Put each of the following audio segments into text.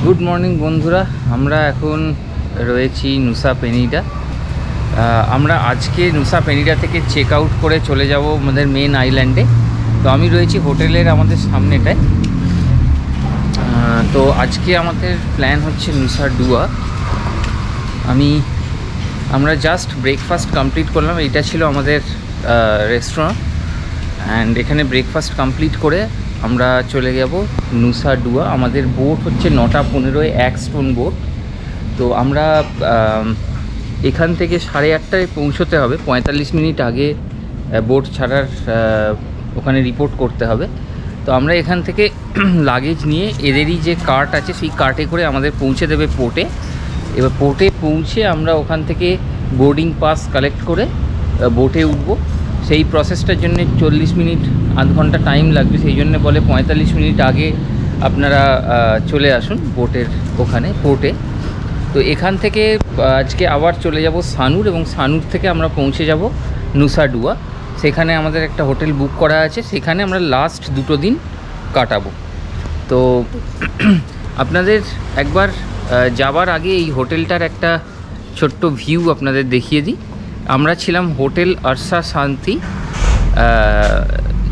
Good morning বন্ধুরা, আমরা এখন রয়েছি নুসা পেনিডা। আমরা আজকে নুসা পেনিডা থেকে চেক আউট করে চলে যাব আমাদের মেন আইল্যান্ডে। তো আমি রয়েছি হোটেলের আমাদের সামনেটায়। তো আজকে আমাদের প্ল্যান হচ্ছে নুসা ডুয়া। আমরা জাস্ট ব্রেকফাস্ট কমপ্লিট করলাম। এটা ছিল আমাদের রেস্টুরেন্ট, অ্যান্ড এখানে ব্রেকফাস্ট কমপ্লিট করে আমরা চলে যাব নুসা ডুয়া। আমাদের বোট হচ্ছে 9:15 এক স্টোন বোট। তো আমরা এখান থেকে 8:30টায় পৌঁছতে হবে। 45 মিনিট আগে বোট ছাড়ার ওখানে রিপোর্ট করতে হবে। তো আমরা এখান থেকে লাগেজ নিয়ে এদেরই যে কার্ট আছে সেই কার্টে করে আমাদের পৌঁছে দেবে পোর্টে। এবার পোর্টে পৌঁছে আমরা ওখান থেকে বোর্ডিং পাস কালেক্ট করে বোটে উঠব। সেই প্রসেসটার জন্য 40 মিনিট আধ ঘন্টা টাইম লাগবে। সেই জন্য বলে 45 মিনিট আগে আপনারা চলে আসুন বোটের ওখানে পোর্টে। তো এখান থেকে আজকে আবার চলে যাব সানুর, এবং সানুর থেকে আমরা পৌঁছে যাব নুসা ডুয়া। সেখানে আমাদের একটা হোটেল বুক করা আছে, সেখানে আমরা লাস্ট 2 দিন কাটাবো। তো আপনাদের একবার যাবার আগে এই হোটেলটার একটা ছোট্ট ভিউ আপনাদের দেখিয়ে দিই। আমরা ছিলাম হোটেল আরসা শান্তি,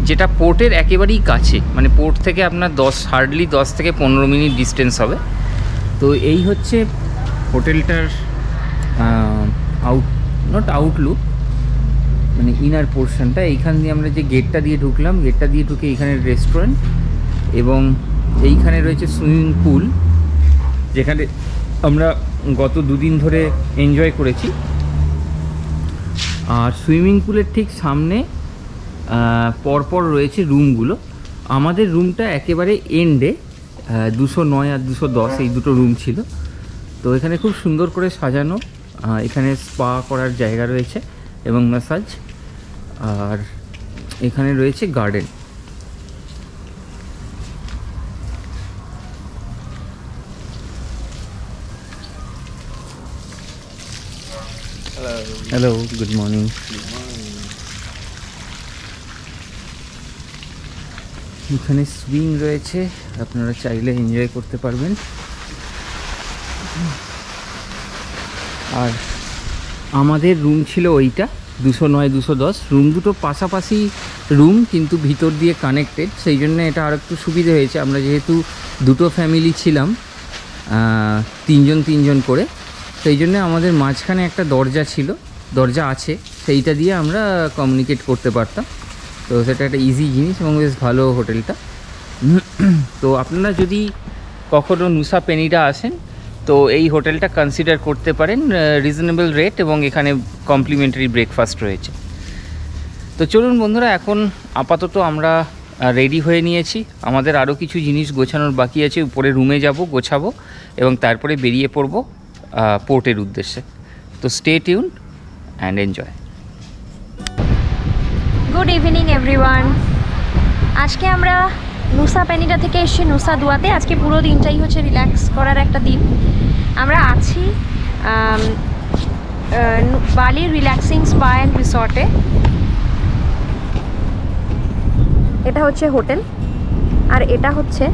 যেটা পোর্টের একেবারেই কাছে, মানে পোর্ট থেকে আপনার হার্ডলি 10 থেকে 15 মিনিট ডিস্টেন্স হবে। তো এই হচ্ছে হোটেলটার আউটলুক, মানে ইনার পোর্শনটা। এইখান দিয়ে আমরা যে গেটটা দিয়ে ঢুকলাম, গেটটা দিয়ে ঢুকে এইখানে রেস্টুরেন্ট, এবং এইখানে রয়েছে সুইমিং পুল, যেখানে আমরা গত 2 দিন ধরে এনজয় করেছি। আর সুইমিং পুলের ঠিক সামনে পরপর রয়েছে রুমগুলো। আমাদের রুমটা একেবারে এন্ডে, 209 আর 210 এই দুটো রুম ছিল। তো এখানে খুব সুন্দর করে সাজানো, এখানে স্পা করার জায়গা রয়েছে এবং ম্যাসাজ, আর এখানে রয়েছে গার্ডেন। Hello, good morning. এখানে সুইং রয়েছে, আপনারা চাইলে এনজয় করতে পারবেন। আর আমাদের রুম ছিল ওইটা 209 210। রুম দুটো পাশাপাশি রুম, কিন্তু ভিতর দিয়ে কানেক্টেড, সেই জন্য এটা আর একটু সুবিধে হয়েছে। আমরা যেহেতু 2টো ফ্যামিলি ছিলাম, 3জন করে, সেই জন্য আমাদের মাঝখানে একটা দরজা আছে, সেইটা দিয়ে আমরা কমিউনিকেট করতে পারতাম। তো সেটা একটা ইজি জিনিস এবং বেশ ভালো হোটেলটা। তো আপনারা যদি কখনও নুসা পেনিডা আসেন তো এই হোটেলটা কনসিডার করতে পারেন। রিজনেবল রেট এবং এখানে কমপ্লিমেন্টারি ব্রেকফাস্ট রয়েছে। তো চলুন বন্ধুরা, এখন আপাতত আমরা রেডি হয়ে নিয়েছি। আমাদের আরও কিছু জিনিস গোছানোর বাকি আছে, উপরে রুমে যাব, গোছাবো এবং তারপরে বেরিয়ে পড়ব পোর্টের উদ্দেশ্যে। তো stay tune and enjoy. Good evening everyone. আজকে আমরা নুসা পেনিডা থেকে এসেছি নুসা ডুয়াতে। আজকে পুরো দিনটাই হচ্ছে রিল্যাক্স করার একটা দিন। আমরা আছি বালির রিল্যাক্সিং স্পা অ্যান্ড রিসর্টে। এটা হচ্ছে হোটেল, আর এটা হচ্ছে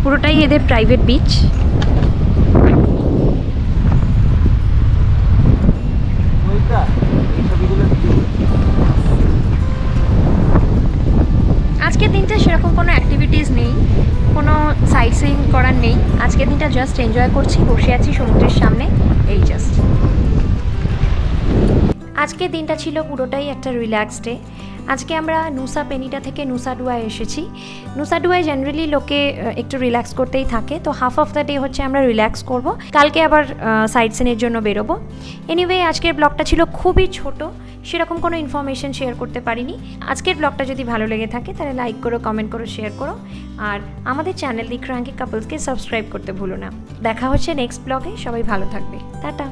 পুরোটাই এদের প্রাইভেট বিচ। আজকের দিনটা সেরকম কোনো অ্যাক্টিভিটিস নেই, কোনো সাইট সিইং করার নেই। আজকের দিনটা জাস্ট এনজয় করছি, বসে আছি সমুদ্রের সামনে, এই জাস্ট। আজকের দিনটা ছিল পুরোটাই একটা রিল্যাক্স ডে। আজকে আমরা নুসা পেনিডা থেকে নুসা ডুয়ায় এসেছি। নুসা ডুয়ায় জেনারেলি লোকে একটু রিল্যাক্স করতেই থাকে, তো হাফ অফ দ্য ডে হচ্ছে আমরা রিল্যাক্স করব, কালকে আবার সাইট সিনের জন্য বেরোবো। এনিওয়ে, আজকের ব্লগটা ছিল খুবই ছোট, সেরকম কোনো ইনফরমেশন শেয়ার করতে পারিনি। আজকের ব্লগটা যদি ভালো লেগে থাকে তাহলে লাইক করো, কমেন্ট করো, শেয়ার করো, আর আমাদের চ্যানেল দি ক্রাঙ্কি কাপলসকে সাবস্ক্রাইব করতে ভুলো না। দেখা হচ্ছে নেক্সট ব্লগে। সবাই ভালো থাকবে, টাটা।